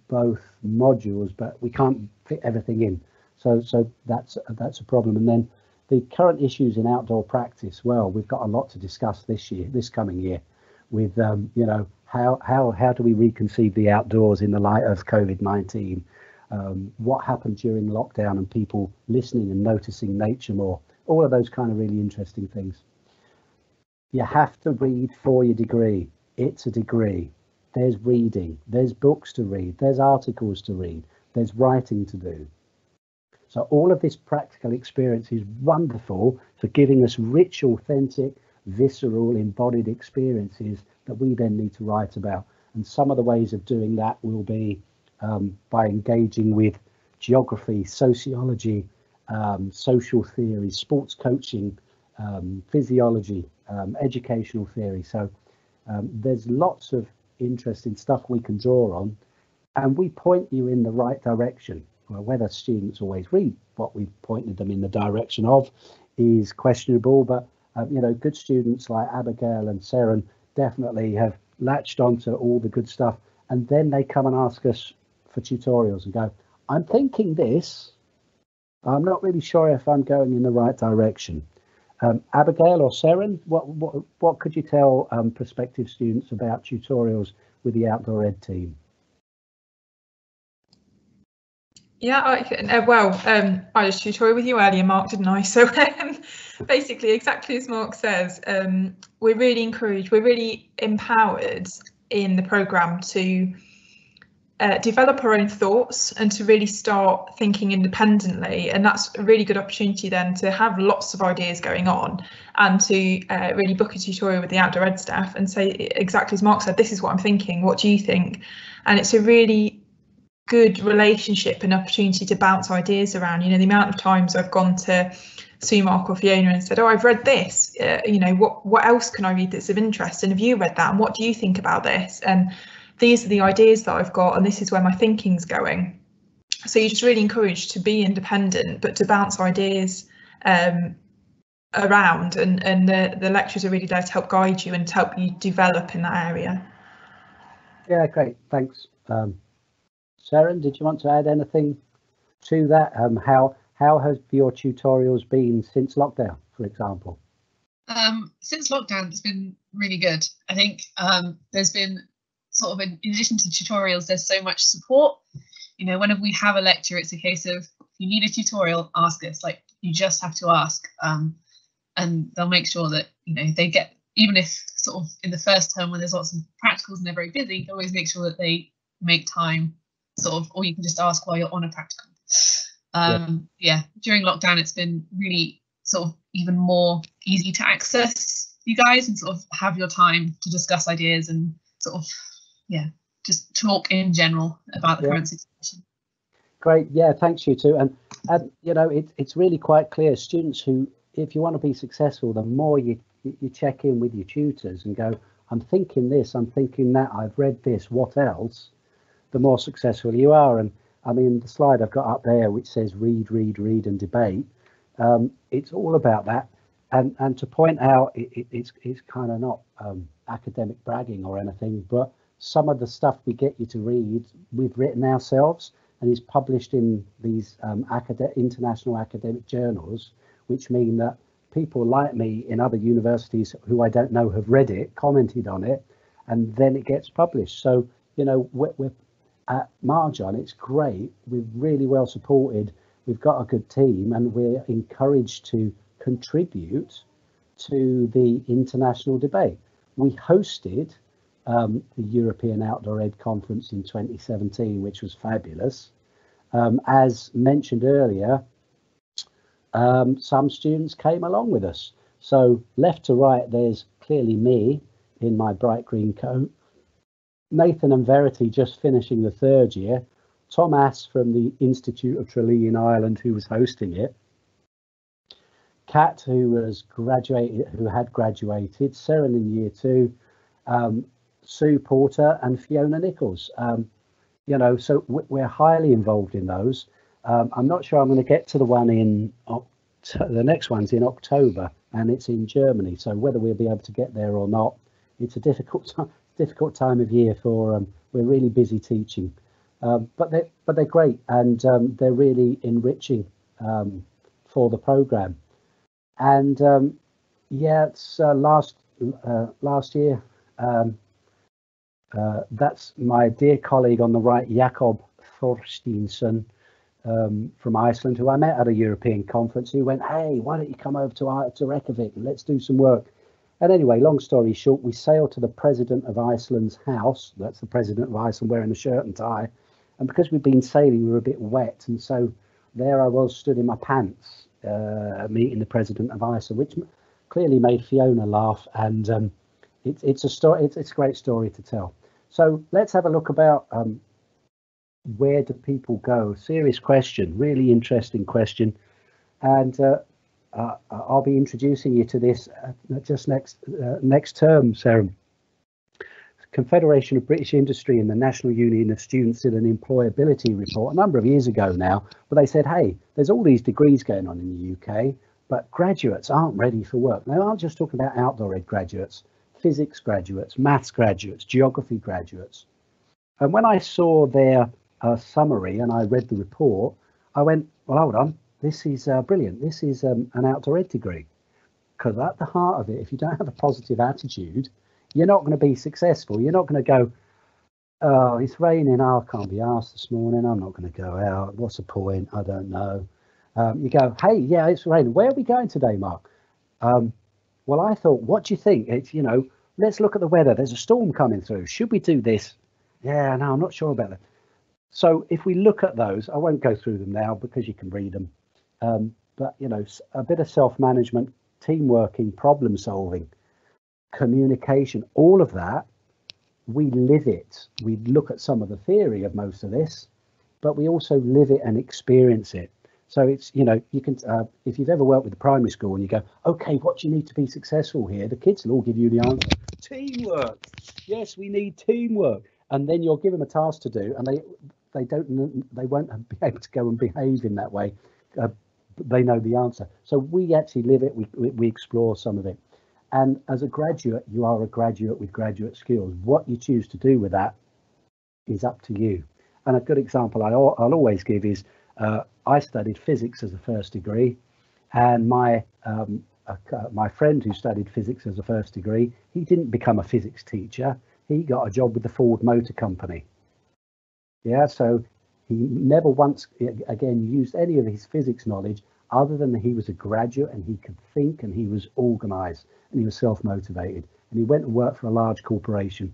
both modules, but we can't fit everything in. So that's a problem. And then the current issues in outdoor practice. Well, we've got a lot to discuss this coming year, with you know, how do we reconceive the outdoors in the light of COVID-19? What happened during lockdown and people listening and noticing nature more? All of those kind of really interesting things. You have to read for your degree. It's a degree. There's reading, there's books to read, there's articles to read, there's writing to do. So all of this practical experience is wonderful for giving us rich, authentic, visceral, embodied experiences that we then need to write about. And some of the ways of doing that will be by engaging with geography, sociology, social theory, sports coaching, physiology, educational theory. So there's lots of interesting stuff we can draw on, and we point you in the right direction. Well, whether students always read what we've pointed them in the direction of is questionable, but you know, good students like Abigail and Seren definitely have latched onto all the good stuff, and then they come and ask us for tutorials and go, I'm thinking this, I'm not really sure if I'm going in the right direction. Abigail or Seren, what could you tell prospective students about tutorials with the outdoor ed team? Yeah, I just tutorial with you earlier, Mark, didn't I? So basically, exactly as Mark says, we're really encouraged, we're really empowered in the programme to develop our own thoughts and to really start thinking independently, and that's a really good opportunity then to have lots of ideas going on and to really book a tutorial with the outdoor ed staff and say exactly as Mark said, this is what I'm thinking, what do you think? And it's a really good relationship and opportunity to bounce ideas around. You know, the amount of times I've gone to Sue, Mark or Fiona and said, oh, I've read this, you know, what else can I read that's of interest, and have you read that, and what do you think about this, and these are the ideas that I've got, and this is where my thinking's going. So you're just really encouraged to be independent, but to bounce ideas around, and the lectures are really there to help guide you and to help you develop in that area. Yeah, great, thanks. Sharon, did you want to add anything to that? How have your tutorials been since lockdown, for example? Since lockdown, it's been really good. I think there's been sort of, in addition to tutorials, there's so much support. You know, whenever we have a lecture, it's a case of, if you need a tutorial, ask us. Like, you just have to ask, and they'll make sure that, you know, they get, even if sort of in the first term when there's lots of practicals and they're very busy, they always make sure that they make time, sort of, or you can just ask while you're on a practical. Yeah, during lockdown, it's been really sort of even more easy to access you guys and sort of have your time to discuss ideas and sort of, yeah, just talk in general about the current situation. Great, yeah, thanks you too. And you know, it's really quite clear, students who, if you want to be successful, the more you check in with your tutors and go, I'm thinking this, I'm thinking that, I've read this, what else, the more successful you are. And I mean, the slide I've got up there, which says read, read, read and debate, it's all about that. And to point out, it's kind of not academic bragging or anything, but some of the stuff we get you to read, we've written ourselves, and is published in these international academic journals, which mean that people like me in other universities who I don't know have read it, commented on it, and then it gets published. So, you know, we're at Marjon, it's great. We're really well supported. We've got a good team, and we're encouraged to contribute to the international debate. We hosted the European Outdoor Ed Conference in 2017, which was fabulous. As mentioned earlier, some students came along with us. So left to right, there's clearly me in my bright green coat, Nathan and Verity just finishing the third year, Thomas from the Institute of Tralee in Ireland, who was hosting it, Kat, who had graduated, Seren in year 2, Sue Porter and Fiona Nichols. You know, so we're highly involved in those. I'm not sure I'm going to get to the one in the next one's in October, and it's in Germany. So whether we'll be able to get there or not, it's a difficult time of year for. We're really busy teaching, but they're great, and they're really enriching for the program. And yeah, it's last year. That's my dear colleague on the right, Jakob Thorsteinsson from Iceland, who I met at a European conference, who went, hey, why don't you come over to Reykjavik and let's do some work. And anyway, long story short, we sailed to the president of Iceland's house. That's the president of Iceland wearing a shirt and tie. And because we'd been sailing, we were a bit wet. And so there I was, stood in my pants, meeting the president of Iceland, which clearly made Fiona laugh. And it's a story. It's a great story to tell. So let's have a look about where do people go? Serious question, really interesting question. And I'll be introducing you to this just next term, Sarah. Confederation of British Industry and the National Union of Students did an employability report a number of years ago now, where they said, hey, there's all these degrees going on in the UK, but graduates aren't ready for work. They aren't just talking about outdoor ed graduates, physics graduates, maths graduates, geography graduates. And when I saw their summary and I read the report, I went, well, hold on, this is brilliant. This is an outdoor ed degree. Because at the heart of it, if you don't have a positive attitude, you're not going to be successful. You're not going to go, oh, it's raining. Oh, I can't be asked this morning. I'm not going to go out. What's the point? I don't know. You go, hey, yeah, it's raining. Where are we going today, Mark? Well, I thought, what do you think? It's, you know, let's look at the weather. There's a storm coming through. Should we do this? Yeah, no, I'm not sure about that. So if we look at those, I won't go through them now because you can read them. But, you know, a bit of self-management, team working, problem solving, communication, all of that, we live it. We look at some of the theory of most of this, but we also live it and experience it. So it's, you know, you can, if you've ever worked with the primary school and you go, okay, what do you need to be successful here? The kids will all give you the answer. Teamwork. Yes, we need teamwork. And then you'll give them a task to do, and they won't be able to go and behave in that way. They know the answer. So we actually live it. We explore some of it. And as a graduate, you are a graduate with graduate skills. What you choose to do with that is up to you. And a good example I'll always give is I studied physics as a first degree, and my friend who studied physics as a first degree, he didn't become a physics teacher. He got a job with the Ford Motor Company. Yeah, so he never once again used any of his physics knowledge, other than he was a graduate and he could think and he was organized and he was self-motivated, and he went and worked for a large corporation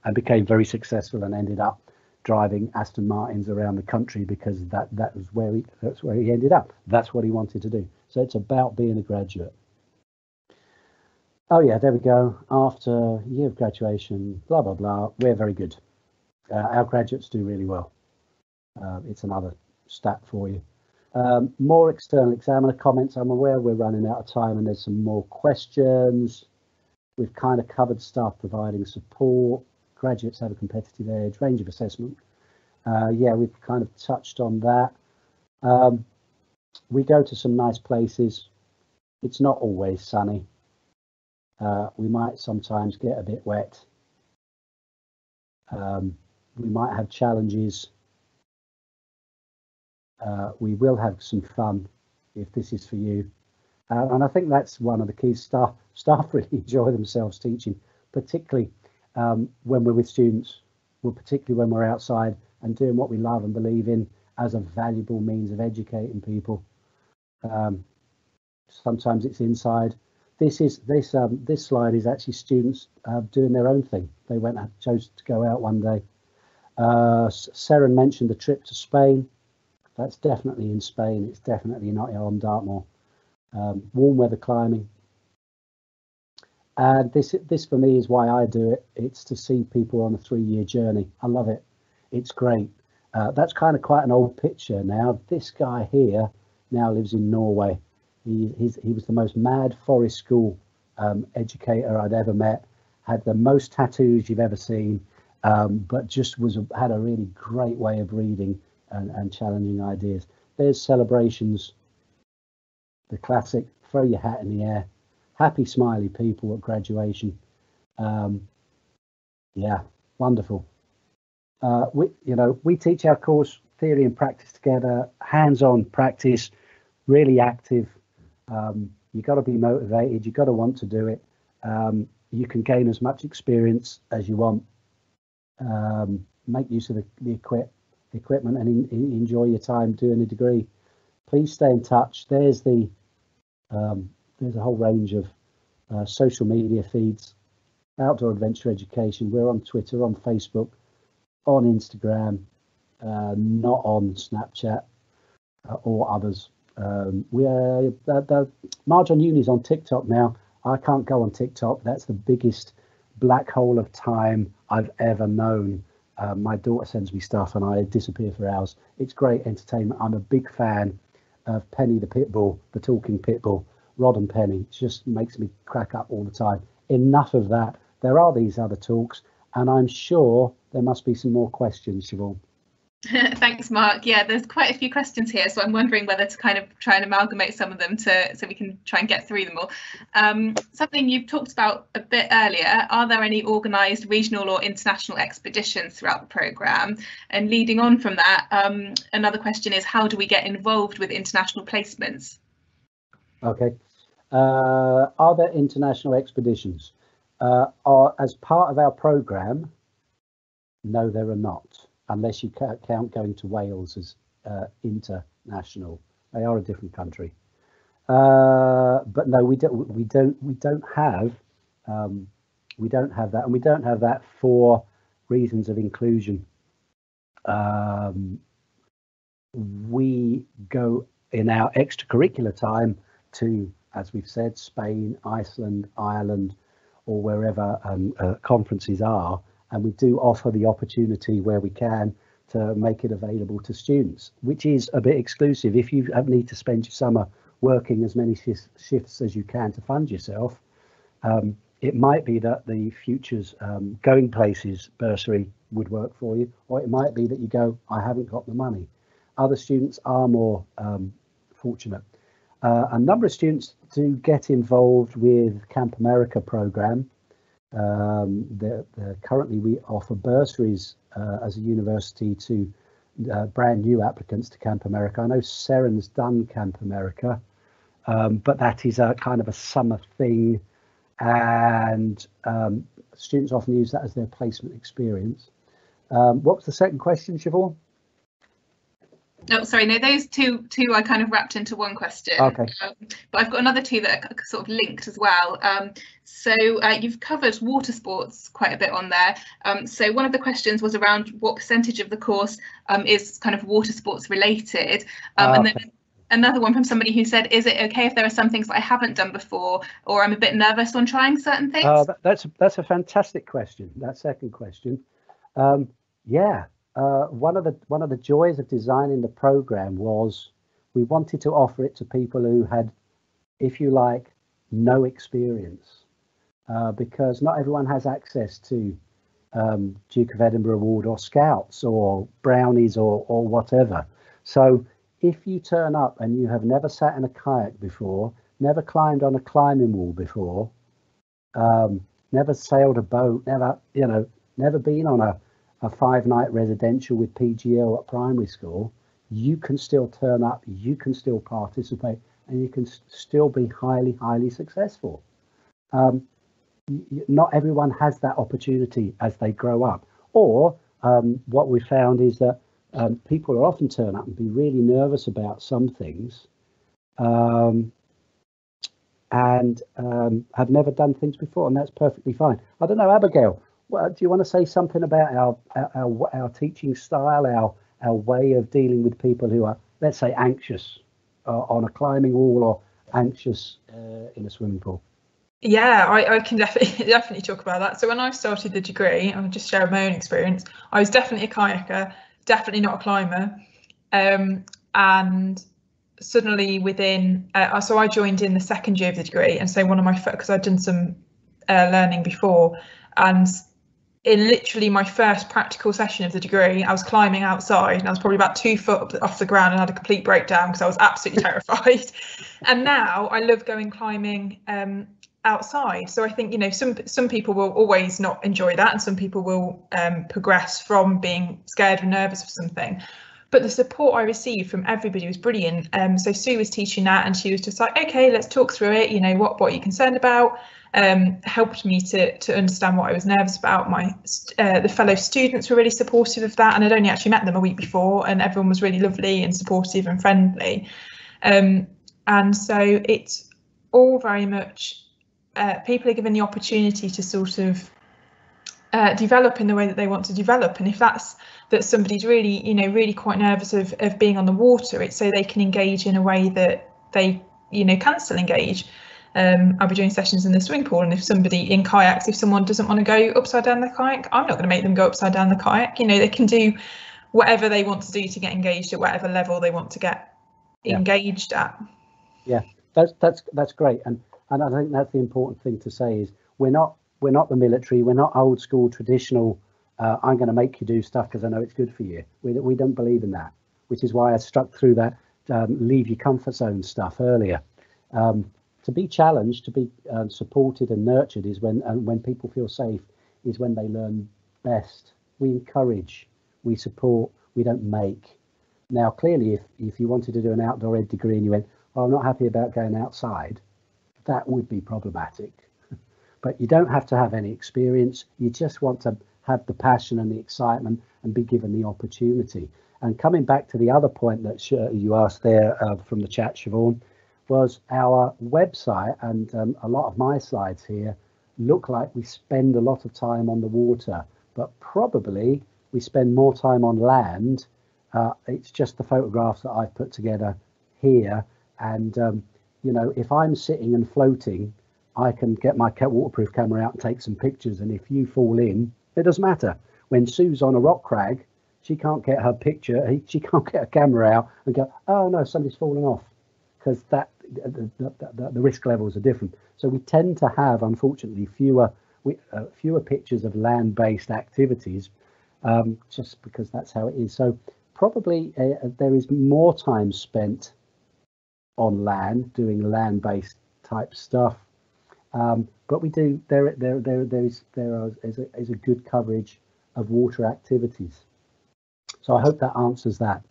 and became very successful and ended up driving Aston Martins around the country, because that's where he ended up. That's what he wanted to do. So it's about being a graduate. Oh yeah, there we go. After a year of graduation, blah blah blah, we're very good. Our graduates do really well. It's another stat for you. More external examiner comments. I'm aware we're running out of time and there's some more questions. We've kind of covered stuff, providing support. Graduates have a competitive edge, range of assessment. Yeah, we've kind of touched on that. We go to some nice places. It's not always sunny. We might sometimes get a bit wet. We might have challenges. We will have some fun if this is for you. And I think that's one of the keys. Staff really enjoy themselves teaching, particularly when we're with students, particularly when we're outside and doing what we love and believe in as a valuable means of educating people. Sometimes it's inside. This slide is actually students doing their own thing. They chose to go out one day. Seren mentioned the trip to Spain. That's definitely in Spain. It's definitely not on Dartmoor. Warm weather climbing. And this for me is why I do it. It's to see people on a 3-year journey. I love it. It's great. That's kind of quite an old picture now. This guy here now lives in Norway. He was the most mad forest school educator I'd ever met. Had the most tattoos you've ever seen, but just had a really great way of reading and challenging ideas. There's celebrations, the classic throw your hat in the air, happy smiley people at graduation. Yeah, wonderful. We teach our course theory and practice together, hands-on practice, really active. You got to be motivated, you got to want to do it. You can gain as much experience as you want. Make use of the equipment and enjoy your time doing a degree. Please stay in touch. There's a whole range of social media feeds. Outdoor Adventure Education. We're on Twitter, on Facebook, on Instagram, not on Snapchat or others. The Marjon Uni's on TikTok now. I can't go on TikTok. That's the biggest black hole of time I've ever known. My daughter sends me stuff and I disappear for hours. It's great entertainment. I'm a big fan of Penny the Pitbull, the talking pitbull, Rod and Penny. It just makes me crack up all the time. Enough of that. There are these other talks, and I'm sure there must be some more questions, Siobhan. Thanks, Mark. Yeah, there's quite a few questions here, so I'm wondering whether to kind of try and amalgamate some of them so we can try and get through them all. Something you've talked about a bit earlier, are there any organised regional or international expeditions throughout the programme? And leading on from that, another question is, how do we get involved with international placements? Okay. Are there international expeditions? As part of our programme, no, there are not. Unless you count going to Wales as international, they are a different country. But no, we don't have that, and we don't have that for reasons of inclusion. We go in our extracurricular time to, as we've said, Spain, Iceland, Ireland, or wherever conferences are. And we do offer the opportunity where we can to make it available to students, which is a bit exclusive. If you need to spend your summer working as many shifts as you can to fund yourself, it might be that the Futures Going Places bursary would work for you, or it might be that you go, I haven't got the money. Other students are more fortunate. A number of students do get involved with Camp America program. Currently we offer bursaries as a university to brand new applicants to Camp America. I know Seren's done Camp America, but that is a kind of a summer thing, and students often use that as their placement experience. What was the second question, Siobhan? Oh, sorry, no, those two I kind of wrapped into one question. Okay. But I've got another two that are sort of linked as well. So you've covered water sports quite a bit on there. So one of the questions was around what percentage of the course is kind of water sports related. And then another one from somebody who said, is it okay if there are some things that I haven't done before, or I'm a bit nervous on trying certain things? That's a fantastic question, that second question. Yeah. One of the joys of designing the program was we wanted to offer it to people who had, if you like, no experience, because not everyone has access to Duke of Edinburgh Award or Scouts or Brownies or whatever. So if you turn up and you have never sat in a kayak before, never climbed on a climbing wall before, never sailed a boat, never been on a 5-night residential with PGL at primary school, you can still turn up, you can still participate, and you can still be highly successful. Not everyone has that opportunity as they grow up. Or what we found is that people will often turn up and be really nervous about some things, and have never done things before, and that's perfectly fine. I don't know, Abigail, do you want to say something about our teaching style, our way of dealing with people who are, let's say, anxious on a climbing wall or anxious in a swimming pool? Yeah, I can definitely talk about that. So when I started the degree, I'll just share my own experience. I was definitely a kayaker, definitely not a climber, and suddenly within, so I joined in the second year of the degree, and so one of my, because I'd done some learning before, and in literally my first practical session of the degree, I was climbing outside and I was probably about 2 foot off the ground and had a complete breakdown because I was absolutely terrified. And now I love going climbing outside. So I think, you know, some people will always not enjoy that, and some people will progress from being scared or nervous of something. But the support I received from everybody was brilliant. So Sue was teaching that, and she was just like, okay, let's talk through it. You know, what are you concerned about? Helped me to understand what I was nervous about. The fellow students were really supportive of that, and I'd only actually met them a week before, and everyone was really lovely and supportive and friendly. And so it's all very much people are given the opportunity to sort of develop in the way that they want to develop, and if that's that somebody's really, you know, really quite nervous of being on the water, it's so they can engage in a way that they, you know, can still engage. I'll be doing sessions in the swimming pool, and if somebody in kayaks, if someone doesn't want to go upside down the kayak, I'm not going to make them go upside down the kayak. You know, they can do whatever they want to do to get engaged at whatever level they want to get engaged at. Yeah, that's great, and I think that's the important thing to say is we're not the military, we're not old school traditional. I'm going to make you do stuff because I know it's good for you. We don't believe in that, which is why I struck through that leave your comfort zone stuff earlier. To be challenged, to be supported and nurtured is when people feel safe, is when they learn best. We encourage, we support, we don't make. Now, clearly, if you wanted to do an outdoor ed degree and you went, oh, I'm not happy about going outside, that would be problematic. But you don't have to have any experience. You just want to have the passion and the excitement and be given the opportunity. And coming back to the other point that you asked there from the chat, Siobhan, was our website, and a lot of my slides here look like we spend a lot of time on the water, but probably we spend more time on land. It's just the photographs that I've put together here, and you know, if I'm sitting and floating, I can get my waterproof camera out and take some pictures, and if you fall in, it doesn't matter. When Sue's on a rock crag, she can't get her picture, she can't get a camera out and go, oh no, somebody's fallen off, because that the risk levels are different. So we tend to have, unfortunately, fewer pictures of land-based activities, just because that's how it is. So probably there is more time spent on land doing land-based type stuff, but we do there is a good coverage of water activities. So I hope that answers that.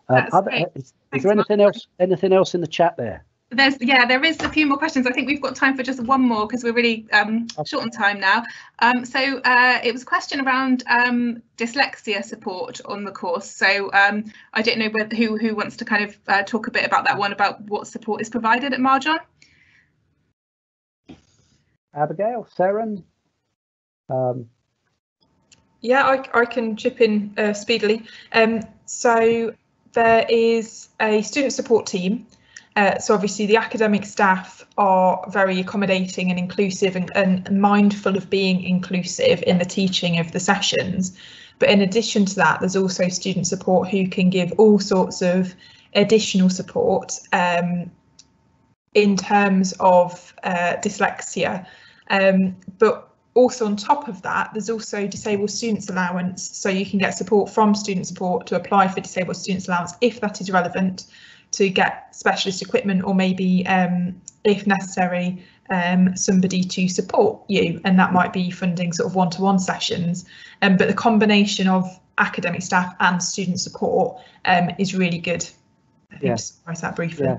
Is there anything else in the chat there? There is a few more questions. I think we've got time for just one more because we're really short on time now. So it was a question around dyslexia support on the course. So I don't know who wants to kind of talk a bit about that one, about what support is provided at Marjon. Abigail, Seren? Yeah, I can chip in speedily. So there is a student support team. So obviously the academic staff are very accommodating and inclusive and mindful of being inclusive in the teaching of the sessions. But in addition to that, there's also student support who can give all sorts of additional support in terms of dyslexia. But also on top of that, there's also disabled students allowance. So you can get support from student support to apply for disabled students allowance if that is relevant, to get specialist equipment, or maybe if necessary somebody to support you, and that might be funding sort of one-to-one sessions. But the combination of academic staff and student support is really good. I think to summarize that briefly.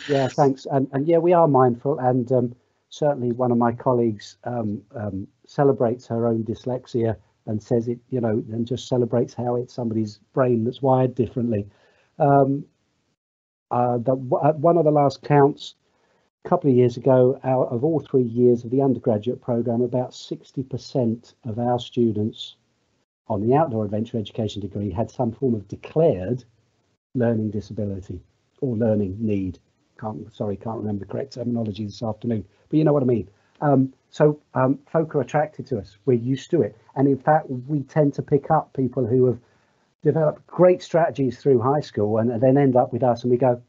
Yeah, thanks. And yeah, we are mindful, and certainly one of my colleagues celebrates her own dyslexia and says it, and just celebrates how it's somebody's brain that's wired differently. One of the last counts a couple of years ago, out of all 3 years of the undergraduate programme, about 60% of our students on the outdoor adventure education degree had some form of declared learning disability or learning need. Can't remember the correct terminology this afternoon, but you know what I mean. So folk are attracted to us. We're used to it, and in fact we tend to pick up people who have developed great strategies through high school and then end up with us, and we go,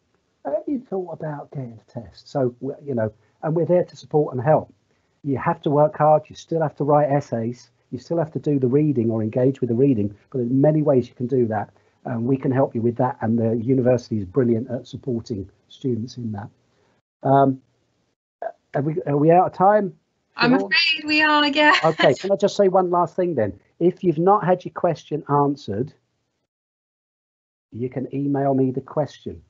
have you thought about getting a test? So and we're there to support and help. You have to work hard, you still have to write essays, you still have to do the reading or engage with the reading, but there's many ways you can do that, and we can help you with that, and the university is brilliant at supporting students in that. Are we out of time? I'm afraid we are, yeah. Okay, can I just say one last thing then? If you've not had your question answered, you can email me the question.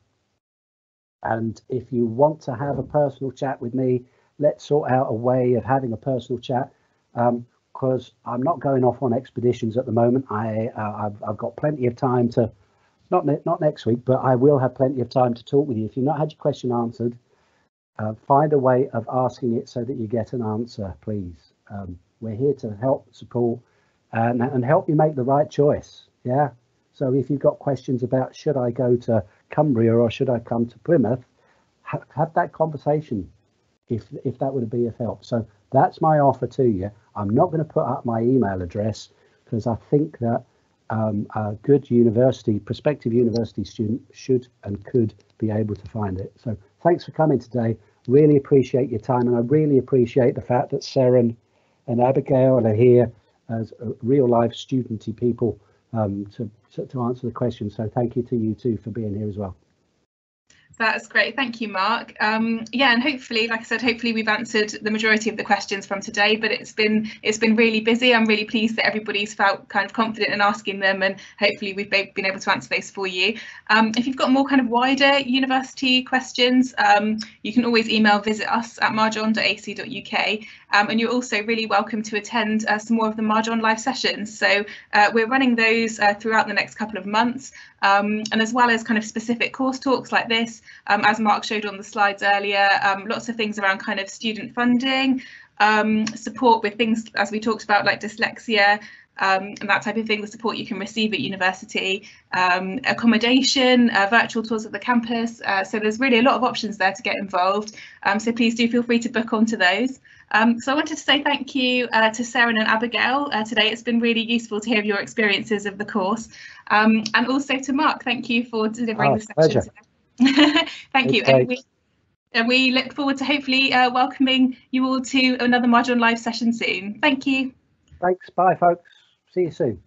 And if you want to have a personal chat with me, let's sort out a way of having a personal chat, because I'm not going off on expeditions at the moment. I've got plenty of time to, not next week, but I will have plenty of time to talk with you. If you've not had your question answered, find a way of asking it so that you get an answer, please. We're here to help, support, and help you make the right choice. Yeah. So if you've got questions about should I go to Cumbria or should I come to Plymouth, have that conversation if that would be of help. So that's my offer to you. I'm not going to put up my email address because I think that a good prospective university student should and could be able to find it. So thanks for coming today. Really appreciate your time, and I really appreciate the fact that Seren and Abigail are here as real life studenty people to answer the question. So thank you to you too for being here as well. That's great. Thank you, Mark. Yeah, and hopefully, like I said, hopefully we've answered the majority of the questions from today, but it's been really busy. I'm really pleased that everybody's felt kind of confident in asking them, and hopefully we've been able to answer those for you. If you've got more kind of wider university questions, you can always email visitus@marjon.ac.uk, and you're also really welcome to attend some more of the Marjon live sessions. So we're running those throughout the next couple of months, and as well as kind of specific course talks like this. As Mark showed on the slides earlier, lots of things around kind of student funding, support with things, as we talked about, like dyslexia, and that type of thing, the support you can receive at university, accommodation, virtual tours of the campus. So there's really a lot of options there to get involved. So please do feel free to book onto those. So I wanted to say thank you to Seren and Abigail today. It's been really useful to hear your experiences of the course, and also to Mark. Thank you for delivering the session today. Thank you. And And we look forward to hopefully welcoming you all to another Marjon Live session soon. Thank you. Thanks. Bye, folks. See you soon.